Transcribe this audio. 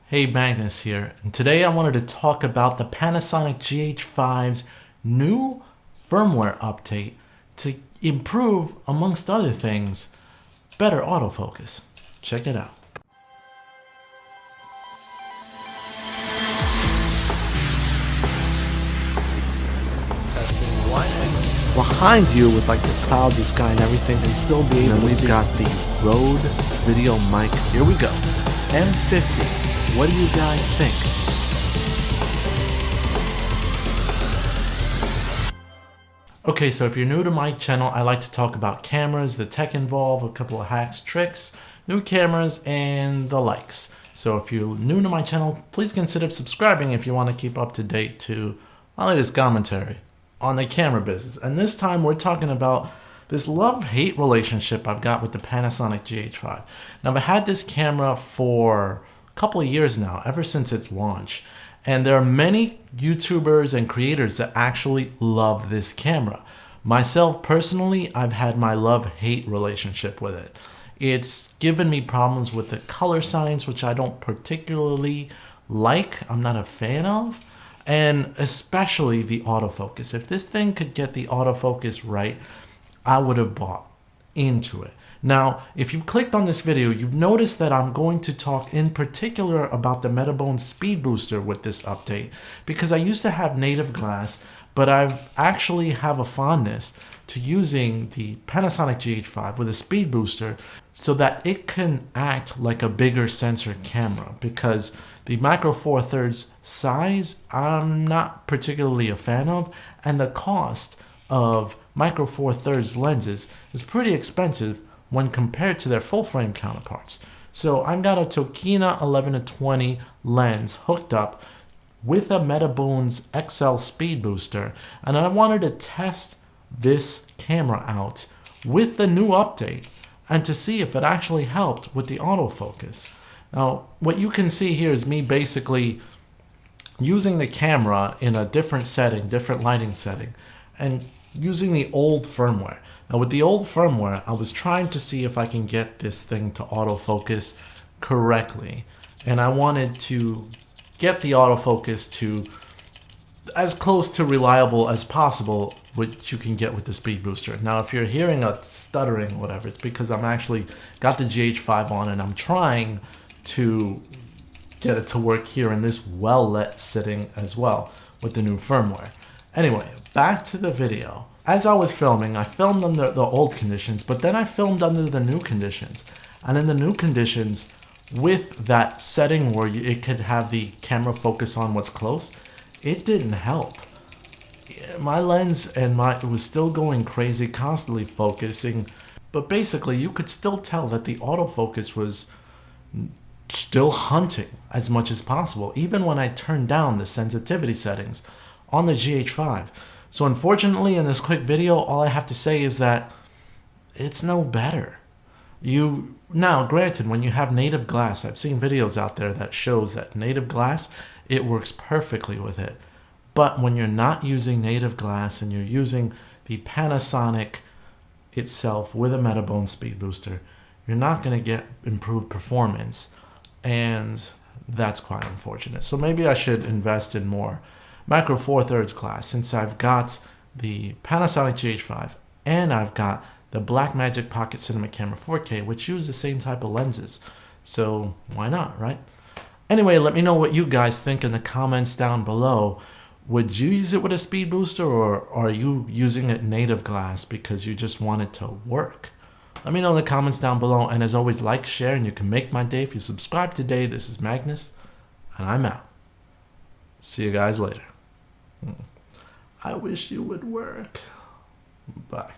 Hey, Magnus here, and today I wanted to talk about the Panasonic GH5's new firmware update to improve, amongst other things, better autofocus. Check it out. Behind you with like the clouds, the sky and everything, and still be able to see. We've got the Rode video mic. Here we go. M50. What do you guys think? Okay, so if you're new to my channel, I like to talk about cameras, the tech involved, a couple of hacks, tricks, new cameras, and the likes. So if you're new to my channel, please consider subscribing if you want to keep up to date to my latest commentary on the camera business. And this time we're talking about this love-hate relationship I've got with the Panasonic GH5. Now, I've had this camera for couple of years now, ever since its launch, and there are many YouTubers and creators that actually love this camera. Myself personally, I've had my love-hate relationship with it. It's given me problems with the color signs, which I don't particularly like, I'm not a fan of, and especially the autofocus. If this thing could get the autofocus right, I would have bought into it. Now, if you've clicked on this video, you've noticed that I'm going to talk in particular about the Metabones Speedbooster with this update, because I used to have native glass, but I've actually have a fondness to using the Panasonic GH5 with a Speedbooster so that it can act like a bigger sensor camera, because the Micro Four Thirds size I'm not particularly a fan of, and the cost of Micro Four Thirds lenses is pretty expensive when compared to their full-frame counterparts. So I've got a Tokina 11-20 lens hooked up with a Metabones XL Speedbooster, and I wanted to test this camera out with the new update and to see if it actually helped with the autofocus. Now, what you can see here is me basically using the camera in a different setting, different lighting setting, and using the old firmware. Now, with the old firmware, I was trying to see if I can get this thing to autofocus correctly. And I wanted to get the autofocus to as close to reliable as possible, which you can get with the Speedbooster. Now, if you're hearing a stuttering or whatever, it's because I'm actually got the GH5 on and I'm trying to get it to work here in this well-lit setting as well with the new firmware. Anyway, back to the video. As I was filming, I filmed under the old conditions, but then I filmed under the new conditions. And in the new conditions, with that setting where it could have the camera focus on what's close, it didn't help. My lens it was still going crazy, constantly focusing, but basically you could still tell that the autofocus was still hunting as much as possible, even when I turned down the sensitivity settings on the GH5. So unfortunately, in this quick video, all I have to say is that it's no better. Now, granted, when you have native glass, I've seen videos out there that shows that native glass, it works perfectly with it. But when you're not using native glass and you're using the Panasonic itself with a Metabones Speedbooster, you're not going to get improved performance. And that's quite unfortunate. So maybe I should invest in more Micro Four Thirds glass, since I've got the Panasonic GH5 and I've got the Blackmagic Pocket Cinema Camera 4K, which use the same type of lenses. So why not, right? Anyway, let me know what you guys think in the comments down below. Would you use it with a Speedbooster, or are you using it native glass because you just want it to work? Let me know in the comments down below, and as always, like, share, and you can make my day if you subscribe today. This is Magnus, and I'm out. See you guys later. I wish you would work. Bye.